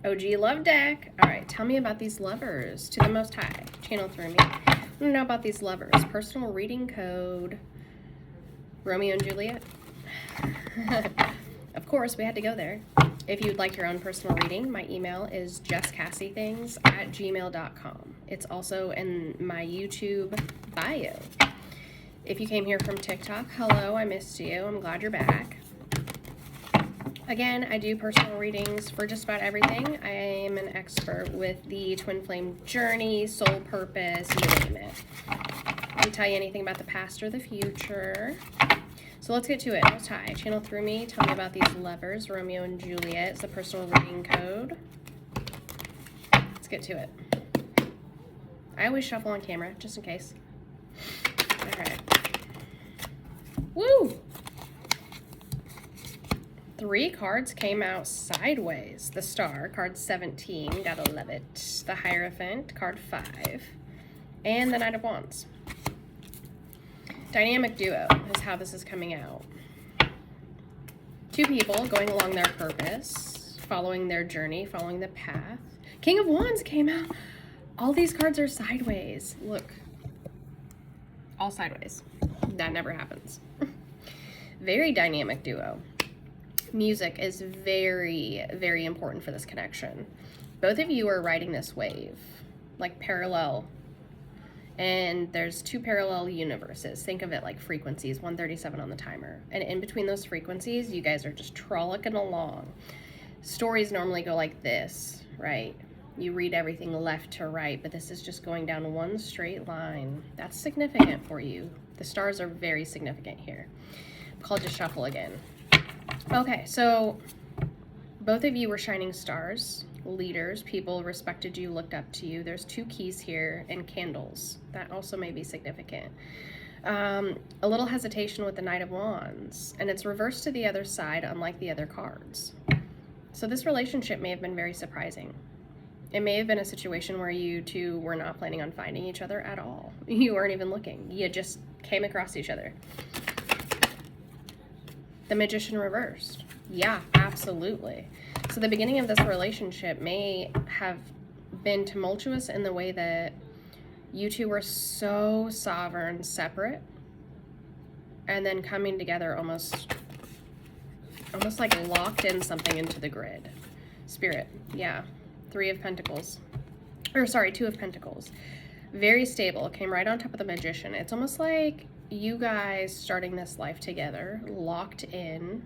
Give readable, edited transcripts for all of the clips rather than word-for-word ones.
OG Love Deck. All right, tell me about these lovers. To the Most High, channel through me. I want to know about these lovers. Personal reading code, Romeo and Juliet. Of course, we had to go there. If you'd like your own personal reading, my email is jesscassieThings@gmail.com. It's also in my YouTube bio. If you came here from TikTok, hello, I missed you. I'm glad you're back. Again, I do personal readings for just about everything. I am an expert with the twin flame journey, soul purpose, you name it. I can tell you anything about the past or the future. So let's get to it. Most High, channel through me. Tell me about these lovers, Romeo and Juliet. It's the personal reading code. Let's get to it. I always shuffle on camera, just in case. Okay. Woo! 3 cards came out sideways. The Star, card 17, gotta love it. The Hierophant, card 5. And the Knight of Wands. Dynamic duo is how this is coming out. 2 people going along their purpose, following their journey, following the path. King of Wands came out. All these cards are sideways. Look. All sideways. That never happens. Very dynamic duo. Music is very, very important for this connection. Both of you are riding this wave, like parallel. And there's 2 parallel universes. Think of it like frequencies, 137 on the timer. And in between those frequencies, you guys are just trollocking along. Stories normally go like this, right? You read everything left to right, but this is just going down one straight line. That's significant for you. The stars are very significant here. I'm called to shuffle again. Okay, so both of you were shining stars, leaders, people respected you, looked up to you. There's 2 keys here and candles. That also may be significant. A little hesitation with the Knight of Wands, and it's reversed to the other side, unlike the other cards. So this relationship may have been very surprising. It may have been a situation where you 2 were not planning on finding each other at all. You weren't even looking. You just came across each other. The Magician reversed. Yeah, absolutely. So the beginning of this relationship may have been tumultuous in the way that you 2 were so sovereign, separate, and then coming together almost like locked in something into the grid. Spirit, yeah. 3 of Pentacles. Or sorry, 2 of Pentacles. Very stable, came right on top of the Magician. It's almost like you guys starting this life together, locked in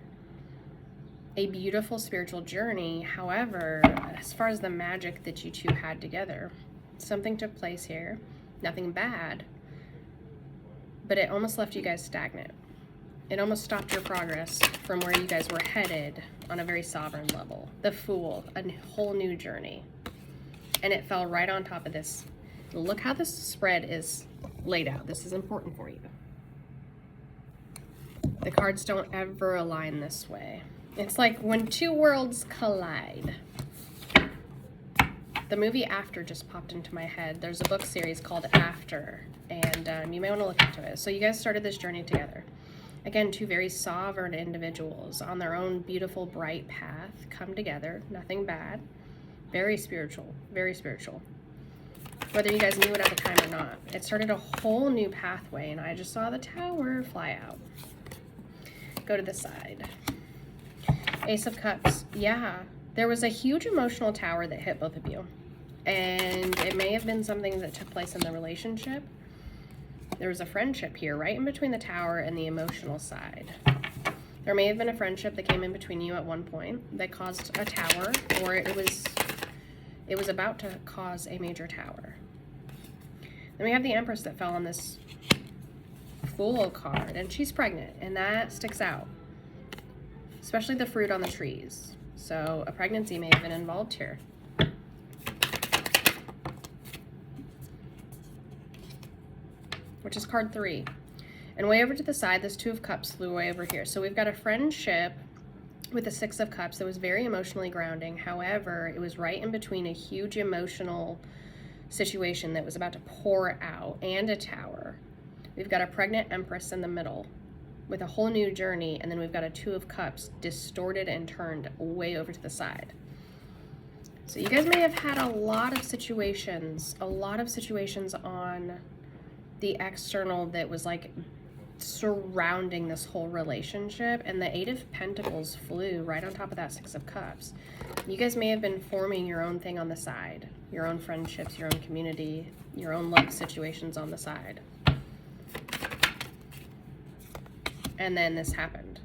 a beautiful spiritual journey. However, as far as the magic that you 2 had together, something took place here. Nothing bad, but it almost left you guys stagnant. It almost stopped your progress from where you guys were headed on a very sovereign level. The Fool, a whole new journey. And it fell right on top of this. Look how this spread is laid out. This is important for you. The cards don't ever align this way. It's like when 2 worlds collide. The movie After just popped into my head. There's a book series called After, and you may want to look into it. So you guys started this journey together. Again, 2 very sovereign individuals on their own beautiful, bright path come together. Nothing bad. Very spiritual. Very spiritual. Whether you guys knew it at the time or not. It started a whole new pathway, and I just saw the Tower fly out. Go to the side. Ace of Cups. Yeah, there was a huge emotional tower that hit both of you. And it may have been something that took place in the relationship. There was a friendship here, right in between the tower and the emotional side. There may have been a friendship that came in between you at one point that caused a tower, or it was about to cause a major tower. Then we have the Empress that fell on this Fool card, and she's pregnant, and that sticks out. Especially the fruit on the trees. So a pregnancy may have been involved here. Which is card 3. And way over to the side, this 2 of Cups flew way over here. So we've got a friendship with the 6 of Cups that was very emotionally grounding. However, it was right in between a huge emotional situation that was about to pour out and a tower. We've got a pregnant Empress in the middle with a whole new journey, and then we've got a 2 of Cups distorted and turned way over to the side. So you guys may have had a lot of situations on the external that was like surrounding this whole relationship, and the Eight of Pentacles flew right on top of that Six of Cups. You guys may have been forming your own thing on the side, your own friendships, your own community, your own love situations on the side. And then this happened.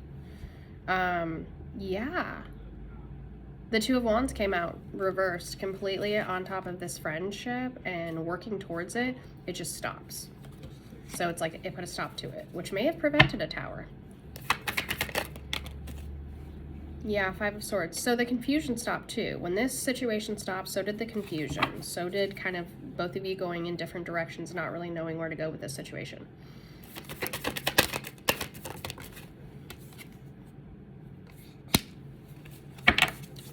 Yeah. The Two of Wands came out reversed completely on top of this friendship, and working towards it, it just stops. So it's like it put a stop to it, which may have prevented a tower. Yeah, Five of Swords. So the confusion stopped too. When this situation stopped, so did the confusion. So did kind of both of you going in different directions, not really knowing where to go with this situation.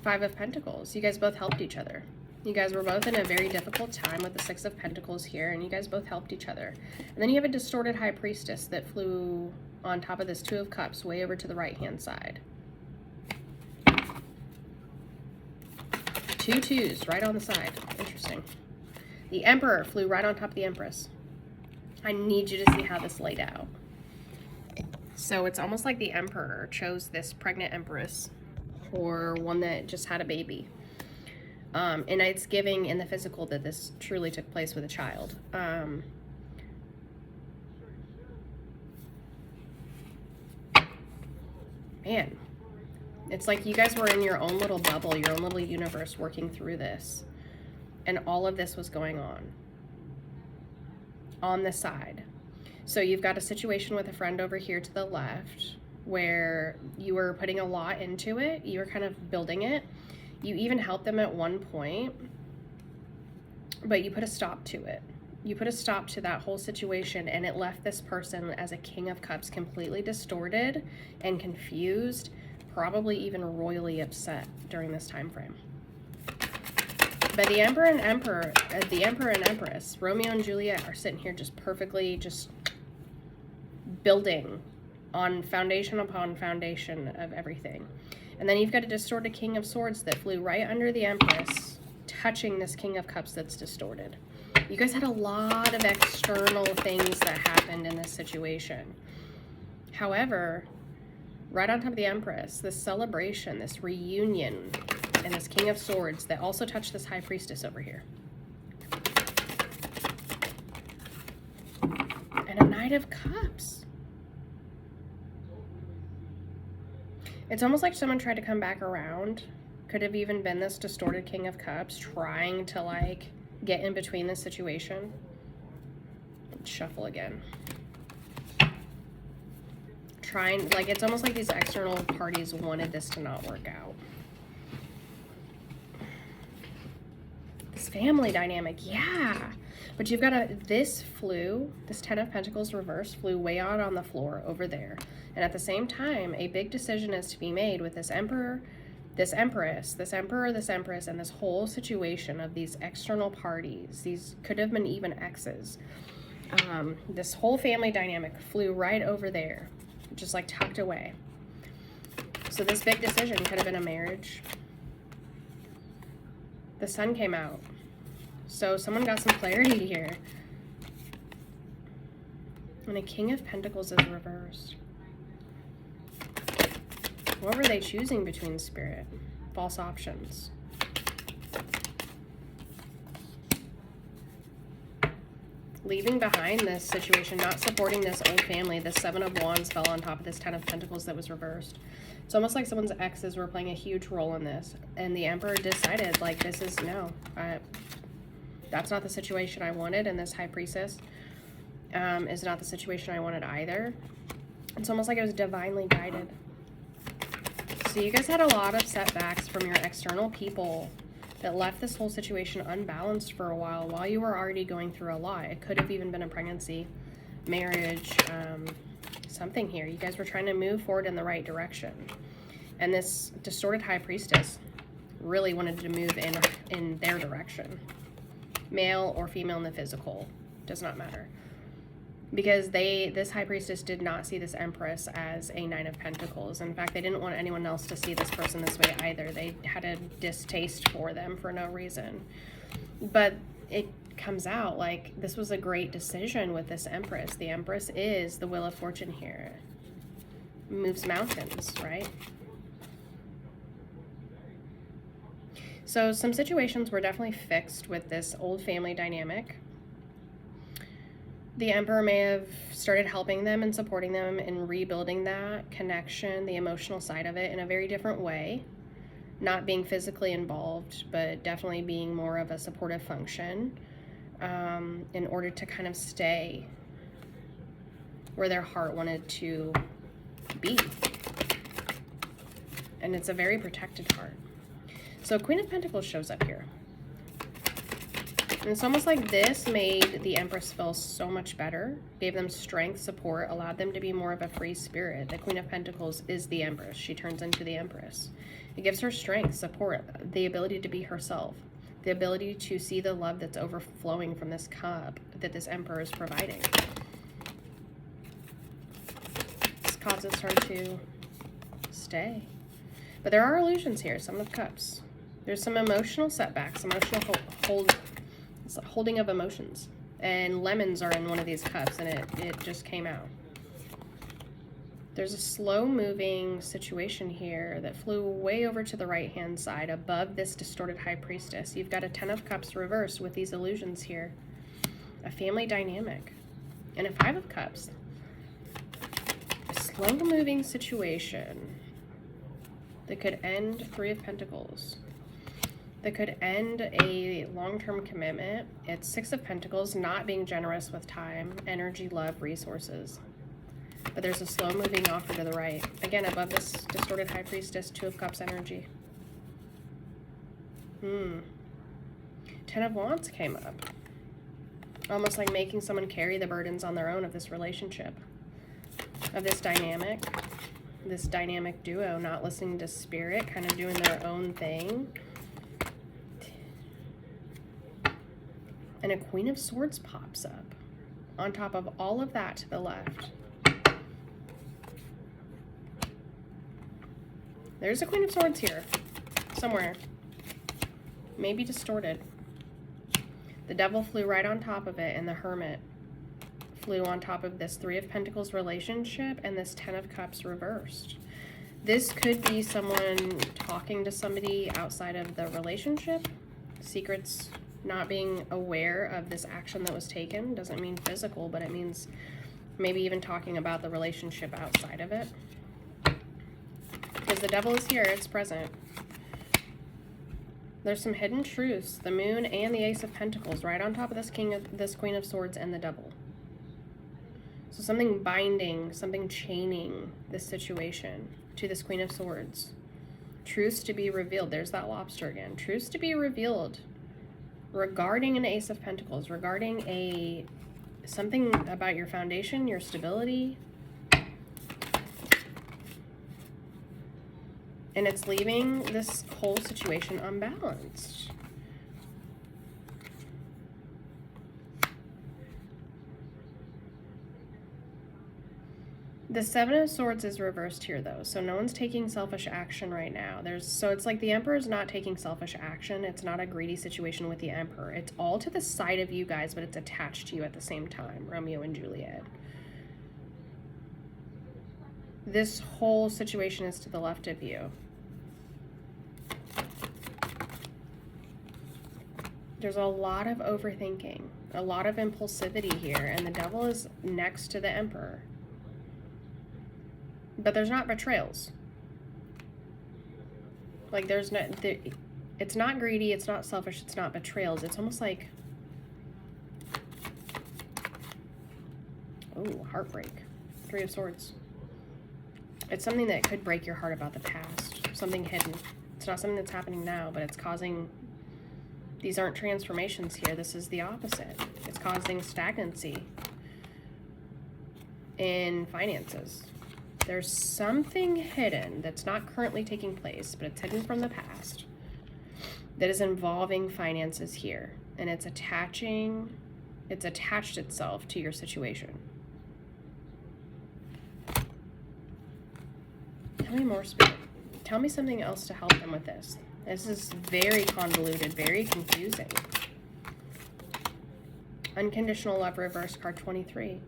Five of Pentacles. You guys both helped each other. You guys were both in a very difficult time with the Six of Pentacles here, and you guys both helped each other. And then you have a distorted High Priestess that flew on top of this Two of Cups way over to the right-hand side. Two twos right on the side. Interesting. The Emperor flew right on top of the Empress. I need you to see how this laid out. So it's almost like the Emperor chose this pregnant Empress, or one that just had a baby. And it's giving in the physical that this truly took place with a child. Man, it's like you guys were in your own little bubble, your own little universe working through this. And all of this was going on the side. So you've got a situation with a friend over here to the left where you were putting a lot into it. You were kind of building it. You even helped them at one point, but you put a stop to it. You put a stop to that whole situation, and it left this person as a King of Cups completely distorted and confused, probably even royally upset during this time frame. But the Emperor and Empress, Romeo and Juliet, are sitting here just perfectly just building on foundation upon foundation of everything. And then you've got a distorted King of Swords that flew right under the Empress, touching this King of Cups that's distorted. You guys had a lot of external things that happened in this situation. However, right on top of the Empress, this celebration, this reunion, and this King of Swords that also touched this High Priestess over here. And a Knight of Cups. It's almost like someone tried to come back around. Could have even been this distorted King of Cups trying to like get in between this situation. Let's shuffle again. Trying, like, it's almost like these external parties wanted this to not work out. This family dynamic, yeah. But you've got this Ten of Pentacles reverse flew way out on the floor over there. And at the same time, a big decision is to be made with this Emperor, this Empress, this Emperor, this Empress, and this whole situation of these external parties. These could have been even exes. This whole family dynamic flew right over there, just like tucked away. So this big decision could have been a marriage. The Sun came out. So someone got some clarity here. And a King of Pentacles is reversed. What were they choosing between, Spirit? False options. Leaving behind this situation, not supporting this old family. The Seven of Wands fell on top of this Ten of Pentacles that was reversed. It's almost like someone's exes were playing a huge role in this. And the Emperor decided, like, this is, no. That's not the situation I wanted, and this High Priestess is not the situation I wanted either. It's almost like it was divinely guided. So you guys had a lot of setbacks from your external people that left this whole situation unbalanced for a while you were already going through a lot. It could have even been a pregnancy, marriage, something here. You guys were trying to move forward in the right direction. And this distorted High Priestess really wanted to move in their direction. Male or female in the physical, does not matter. Because this high priestess did not see this empress as a Nine of Pentacles. In fact, they didn't want anyone else to see this person this way either. They had a distaste for them for no reason. But it comes out like this was a great decision with this empress. The empress is the Wheel of Fortune here. Moves mountains, right? So some situations were definitely fixed with this old family dynamic. The Emperor may have started helping them and supporting them in rebuilding that connection, the emotional side of it, in a very different way. Not being physically involved, but definitely being more of a supportive function in order to kind of stay where their heart wanted to be. And it's a very protected heart. So Queen of Pentacles shows up here. And it's almost like this made the Empress feel so much better, gave them strength, support, allowed them to be more of a free spirit. The Queen of Pentacles is the Empress. She turns into the Empress. It gives her strength, support, the ability to be herself, the ability to see the love that's overflowing from this cup that this Emperor is providing. This causes her to stay. But there are illusions here, some of Cups. There's some emotional setbacks, emotional holding of emotions. And lemons are in one of these cups, and it just came out. There's a slow-moving situation here that flew way over to the right-hand side above this distorted High Priestess. You've got a Ten of Cups reversed with these illusions here. A family dynamic. And a Five of Cups. A slow-moving situation that could end Three of Pentacles. That could end a long-term commitment. It's Six of Pentacles, not being generous with time, energy, love, resources. But there's a slow-moving offer to the right. Again, above this distorted High Priestess, Two of Cups energy. Ten of Wands came up. Almost like making someone carry the burdens on their own of this relationship, of this dynamic duo, not listening to spirit, kind of doing their own thing. And a Queen of Swords pops up on top of all of that to the left. There's a Queen of Swords here somewhere, maybe distorted. The Devil flew right on top of it, and the Hermit flew on top of this Three of Pentacles relationship and this Ten of Cups reversed. This could be someone talking to somebody outside of the relationship. Secrets, not being aware of this action that was taken. Doesn't mean physical, but it means maybe even talking about the relationship outside of it. Because the Devil is here, it's present. There's some hidden truths. The Moon and the Ace of Pentacles right on top of this Queen of Swords and the Devil. So something binding, something chaining this situation to this Queen of Swords. Truths to be revealed. There's that lobster again. Truths to be revealed regarding an Ace of Pentacles, regarding something about your foundation, your stability. And it's leaving this whole situation unbalanced. The Seven of Swords is reversed here, though, so no one's taking selfish action right now. So it's like the Emperor's not taking selfish action. It's not a greedy situation with the Emperor. It's all to the side of you guys, but it's attached to you at the same time, Romeo and Juliet. This whole situation is to the left of you. There's a lot of overthinking, a lot of impulsivity here, and the Devil is next to the Emperor. But there's not betrayals. Like it's not greedy, it's not selfish, it's not betrayals. It's almost like, oh, heartbreak. Three of Swords. It's something that could break your heart about the past, something hidden. It's not something that's happening now, but it's causing... These aren't transformations here. This is the opposite. It's causing stagnancy in finances. There's something hidden that's not currently taking place, but it's hidden from the past that is involving finances here. And it's attached itself to your situation. Tell me more, Spirit. Tell me something else to help them with this. This is very convoluted, very confusing. Unconditional love reverse, card 23.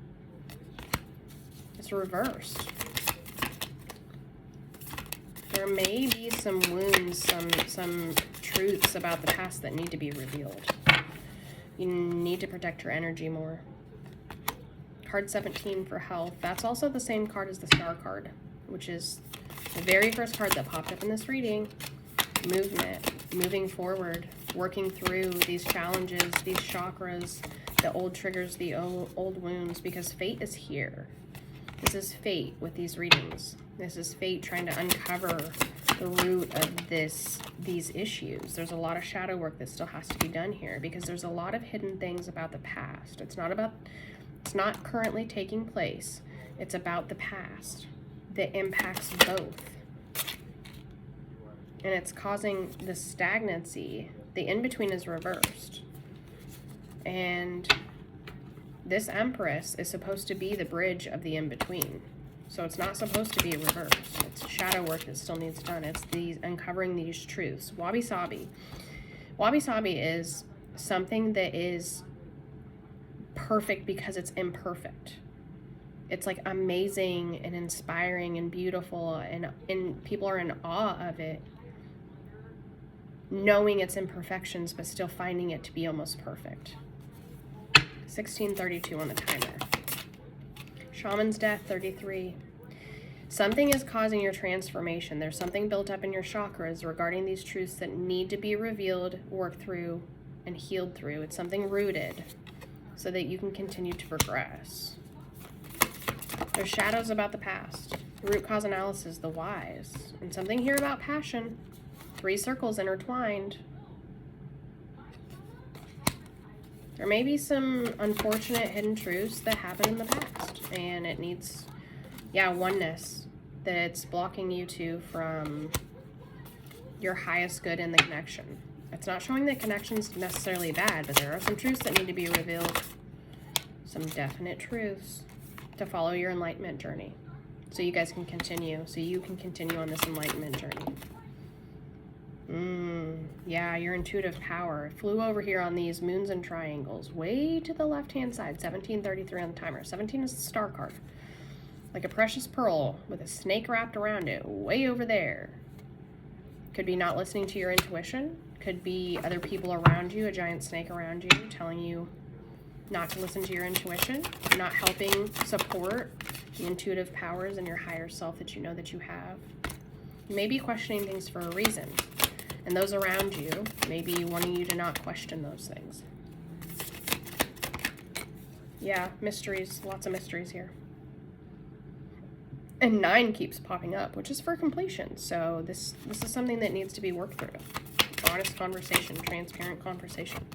It's reversed. There may be some wounds, some truths about the past that need to be revealed. You need to protect your energy more. Card 17 for health. That's also the same card as the star card, which is the very first card that popped up in this reading. Movement, moving forward, working through these challenges, these chakras, the old triggers, the old wounds, because fate is here. This is fate with these readings. This is fate trying to uncover the root of these issues. There's a lot of shadow work that still has to be done here because there's a lot of hidden things about the past. It's not currently taking place. It's about the past that impacts both. And it's causing the stagnancy. The in-between is reversed. And this Empress is supposed to be the bridge of the in-between. So it's not supposed to be reversed. It's shadow work that still needs done. It's uncovering these truths. Wabi-sabi. Wabi-sabi is something that is perfect because it's imperfect. It's like amazing and inspiring and beautiful, and people are in awe of it, knowing its imperfections but still finding it to be almost perfect. 1632 on the timer. Shaman's death, 33. Something is causing your transformation. There's something built up in your chakras regarding these truths that need to be revealed, worked through, and healed through. It's something rooted so that you can continue to progress. There's shadows about the past. Root cause analysis, the whys. And something here about passion. 3 circles intertwined. There may be some unfortunate hidden truths that happened in the past. And it needs, oneness. That it's blocking you two from your highest good in the connection. It's not showing that connection's necessarily bad, but there are some truths that need to be revealed. Some definite truths to follow your enlightenment journey. So you guys can continue. So you can continue on this enlightenment journey. Yeah, your intuitive power. It flew over here on these moons and triangles. Way to the left-hand side. 1733 on the timer. 17 is the star card. Like a precious pearl with a snake wrapped around it. Way over there. Could be not listening to your intuition. Could be other people around you, a giant snake around you, telling you not to listen to your intuition. Not helping support the intuitive powers and your higher self that you know that you have. You may be questioning things for a reason. And those around you may be wanting you to not question those things. Yeah, mysteries. Lots of mysteries here. And 9 keeps popping up, which is for completion. So this is something that needs to be worked through. Honest conversation, transparent conversation.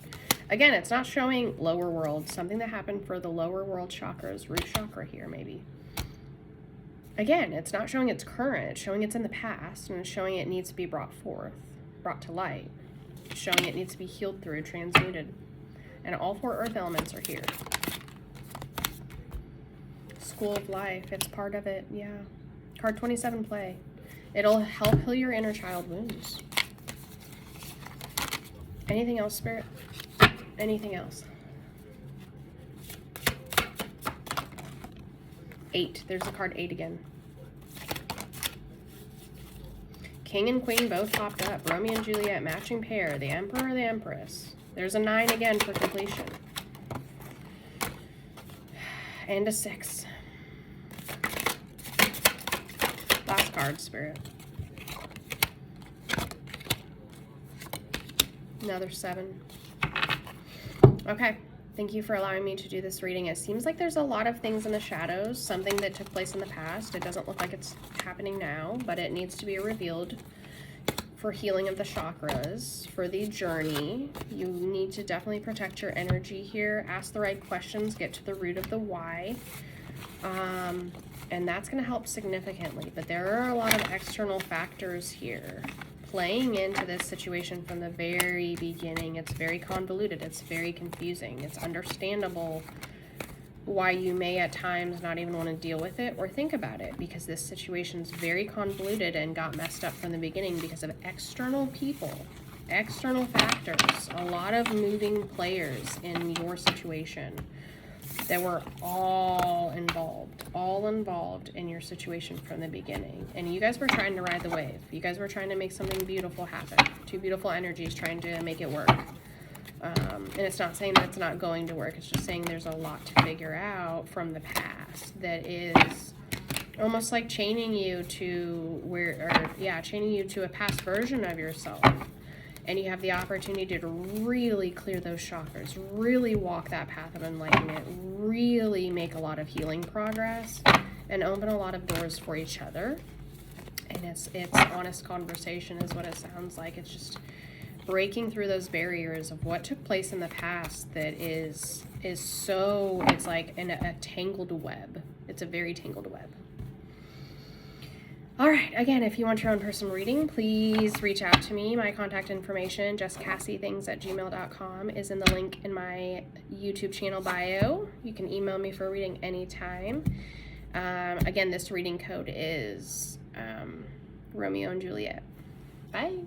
Again, it's not showing lower world. Something that happened for the lower world chakras, root chakra here maybe. Again, it's not showing it's current. It's showing it's in the past, and it's showing it needs to be brought forth, brought to light. It's showing it needs to be healed through, transmuted. And all 4 earth elements are here. School of life, it's part of it, yeah. Card 27, play. It'll help heal your inner child wounds. Anything else, Spirit? Anything else? 8, there's the card 8 again. King and Queen both popped up. Romeo and Juliet, matching pair. The Emperor, the Empress. There's a 9 again for completion. And a 6. Last card, Spirit. Another 7. Okay. Thank you for allowing me to do this reading. It seems like there's a lot of things in the shadows, something that took place in the past. It doesn't look like it's happening now, but it needs to be revealed for healing of the chakras, for the journey. You need to definitely protect your energy here, ask the right questions, get to the root of the why, and that's going to help significantly. But there are a lot of external factors here playing into this situation from the very beginning. It's very convoluted. It's very confusing. It's understandable why you may at times not even want to deal with it or think about it, because this situation's very convoluted and got messed up from the beginning because of external people, external factors, a lot of moving players in your situation that were all involved in your situation from the beginning. And you guys were trying to ride the wave. You guys were trying to make something beautiful happen. Two beautiful energies trying to make it work. And it's not saying that it's not going to work. It's just saying there's a lot to figure out from the past that is almost like chaining you to chaining you to a past version of yourself. And you have the opportunity to really clear those chakras, really walk that path of enlightenment, really make a lot of healing progress, and open a lot of doors for each other. And it's honest conversation is what it sounds like. It's just breaking through those barriers of what took place in the past that is so, it's like a tangled web. It's a very tangled web. All right, again, if you want your own personal reading, please reach out to me. My contact information, justcassiethings@gmail.com, is in the link in my YouTube channel bio. You can email me for a reading anytime. Again, this reading code is Romeo and Juliet. Bye.